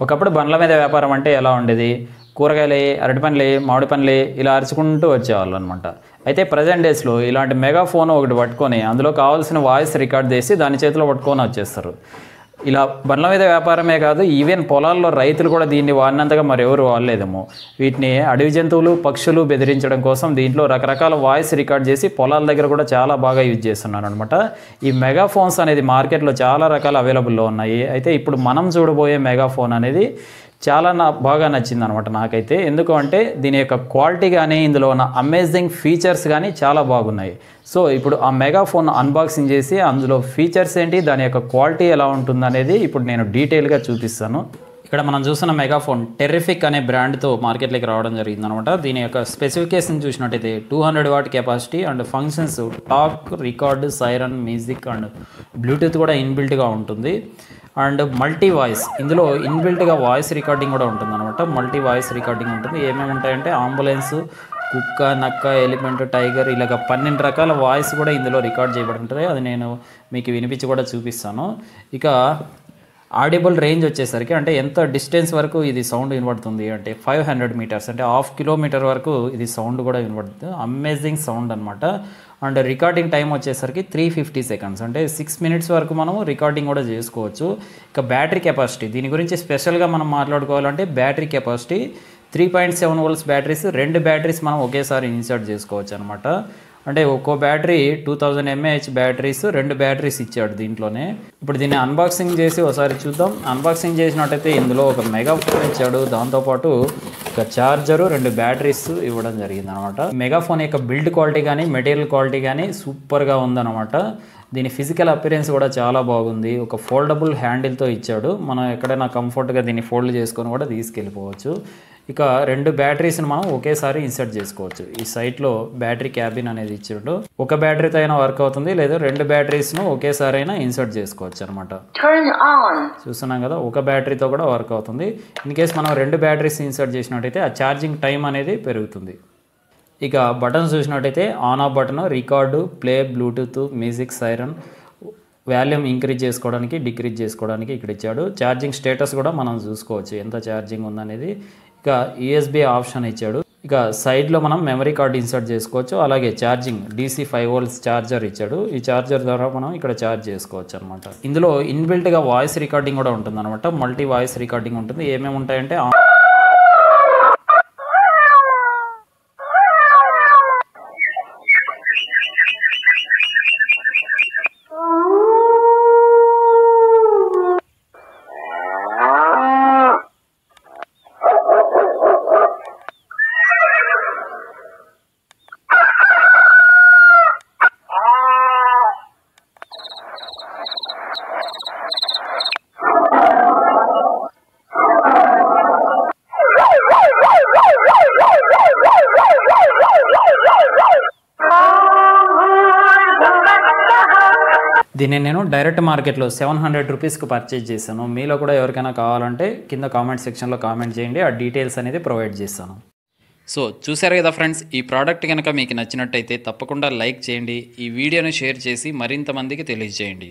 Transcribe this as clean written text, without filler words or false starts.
ఒకప్పుడు బండ్ల మీద వ్యాపారం అంటే ఎలా ఉండేది? కూరగాయలే, అరటి పండ్లే, మామిడి పండ్లే ఇలా అరుచుకుంటూ వచ్చేవాళ్ళు అనమాట. అయితే ప్రజెంట్ డేస్లో ఇలాంటి మెగాఫోన్ ఒకటి పట్టుకొని అందులో కావాల్సిన వాయిస్ రికార్డ్ చేసి దాని చేతిలో పట్టుకొని వచ్చేస్తారు. ఇలా బండ్ల మీద వ్యాపారమే కాదు, ఈవెన్ పొలాల్లో రైతులు కూడా దీన్ని వాడినంతగా మరెవరు వాడలేదేమో. వీటిని అడవి జంతువులు, పక్షులు బెదిరించడం కోసం దీంట్లో రకరకాల వాయిస్ రికార్డ్ చేసి పొలాల దగ్గర కూడా చాలా బాగా యూజ్ చేస్తున్నారు అనమాట. ఈ మెగాఫోన్స్ అనేది మార్కెట్లో చాలా రకాల అవైలబుల్లో ఉన్నాయి. అయితే ఇప్పుడు మనం చూడబోయే మెగాఫోన్ అనేది చాలా బాగా నచ్చింది అనమాట నాకైతే. ఎందుకు అంటే దీని యొక్క క్వాలిటీ కానీ ఇందులో ఉన్న అమేజింగ్ ఫీచర్స్ కానీ చాలా బాగున్నాయి. సో ఇప్పుడు ఆ మెగాఫోన్ అన్బాక్సింగ్ చేసి అందులో ఫీచర్స్ ఏంటి, దాని యొక్క క్వాలిటీ ఎలా ఉంటుందనేది ఇప్పుడు నేను డీటెయిల్గా చూపిస్తాను. ఇక్కడ మనం చూస్తున్న మెగాఫోన్ టెర్రిఫిక్ అనే బ్రాండ్తో మార్కెట్లోకి రావడం జరిగింది అనమాట. దీని యొక్క స్పెసిఫికేషన్ చూసినట్టయితే 200 what capacity and functions talk, record, siren, music and Bluetooth కూడా ఇన్బిల్ట్గా ఉంటుంది. అండ్ మల్టీ వాయిస్, ఇందులో ఇన్బిల్ట్గా వాయిస్ రికార్డింగ్ కూడా ఉంటుంది అనమాట. మల్టీ వాయిస్ రికార్డింగ్ ఉంటుంది. ఏమేమి ఉంటాయంటే అంబులెన్స్, కుక్క, నక్క, ఎలిఫెంట్, టైగర్ ఇలాగ 12 రకాల వాయిస్ కూడా ఇందులో రికార్డ్ చేయబడి ఉంటుంది. అది నేను మీకు వినిపించి కూడా చూపిస్తాను. ఇక ఆడిబుల్ రేంజ్ వచ్చేసరికి అంటే ఎంత డిస్టెన్స్ వరకు ఇది సౌండ్ వినబడుతుంది అంటే 500 మీటర్స్ అంటే 1/2 కిలోమీటర్ వరకు ఇది సౌండ్ కూడా వినబడుతుంది. అమేజింగ్ సౌండ్ అనమాట. అండ్ రికార్డింగ్ టైం వచ్చేసరికి 350 సెకండ్స్ అంటే 6 మినిట్స్ వరకు మనము రికార్డింగ్ కూడా చేసుకోవచ్చు. ఇక బ్యాటరీ కెపాసిటీ, దీని గురించి స్పెషల్గా మనం మాట్లాడుకోవాలంటే battery capacity 3.7 volts batteries, 2 batteries మనం ఒకేసారి ఇన్సర్ట్ చేసుకోవచ్చు అనమాట. అంటే ఒక్కో బ్యాటరీ 2000 mAh బ్యాటరీస్, 2 బ్యాటరీస్ ఇచ్చాడు దీంట్లోనే. ఇప్పుడు దీన్ని అన్బాక్సింగ్ చేసి ఒకసారి చూద్దాం. అన్బాక్సింగ్ చేసినట్టయితే ఇందులో ఒక మెగాఫోన్ ఇచ్చాడు, దాంతోపాటు ఒక ఛార్జరు, 2 బ్యాటరీస్ ఇవ్వడం జరిగింది అనమాట. మెగాఫోన్ యొక్క బిల్డ్ క్వాలిటీ కానీ మెటీరియల్ క్వాలిటీ కానీ సూపర్గా ఉందన్నమాట. దీని ఫిజికల్ అపిరెన్స్ కూడా చాలా బాగుంది. ఒక ఫోల్డబుల్ హ్యాండిల్తో ఇచ్చాడు, మనం ఎక్కడైనా కంఫర్ట్గా దీన్ని ఫోల్డ్ చేసుకొని కూడా తీసుకెళ్ళిపోవచ్చు. ఇక 2 బ్యాటరీస్ని మనం ఒకేసారి ఇన్సర్ట్ చేసుకోవచ్చు. ఈ సైట్లో బ్యాటరీ క్యాబిన్ అనేది ఇచ్చాడు. ఒక బ్యాటరీతో అయినా వర్క్ అవుతుంది, లేదా 2 బ్యాటరీస్ను ఒకేసారి అయినా ఇన్సర్ట్ చేసుకోవచ్చు అనమాట. చూస్తున్నాం కదా, ఒక బ్యాటరీతో కూడా వర్క్ అవుతుంది. ఇన్ కేస్ మనం 2 బ్యాటరీస్ ఇన్సర్ట్ చేసినట్టయితే ఆ ఛార్జింగ్ టైం అనేది పెరుగుతుంది. ఇక బటన్స్ చూసినట్టయితే on off button, record, play, Bluetooth, music, siren, volume increase చేసుకోవడానికి, డిక్రీజ్ చేసుకోవడానికి ఇక్కడ ఇచ్చాడు. ఛార్జింగ్ స్టేటస్ కూడా మనం చూసుకోవచ్చు ఎంత ఛార్జింగ్ ఉందనేది. ఇక USB ఆప్షన్ ఇచ్చాడు. ఇక సైడ్లో మనం మెమరీ కార్డ్ ఇన్సర్ట్ చేసుకోవచ్చు. అలాగే ఛార్జింగ్ DC 5 వోల్ట్స్ ఛార్జర్ ఇచ్చాడు. ఈ ఛార్జర్ ద్వారా మనం ఇక్కడ ఛార్జ్ చేసుకోవచ్చు అనమాట. ఇందులో ఇన్బిల్ట్గా వాయిస్ రికార్డింగ్ కూడా ఉంటుంది అనమాట. మల్టీ వాయిస్ రికార్డింగ్ ఉంటుంది. ఏమేమి ఉంటాయంటే దీన్ని నేను డైరెక్ట్ మార్కెట్లో 700 రూపీస్కి పర్చేజ్ చేశాను. మీలో కూడా ఎవరికైనా కావాలంటే కింద కామెంట్ సెక్షన్లో కామెంట్ చేయండి, ఆ డీటెయిల్స్ అనేది ప్రొవైడ్ చేస్తాను. సో చూసారు కదా ఫ్రెండ్స్, ఈ ప్రోడక్ట్ కనుక మీకు నచ్చినట్టయితే తప్పకుండా లైక్ చేయండి, ఈ వీడియోని షేర్ చేసి మరింత మందికి తెలియజేయండి.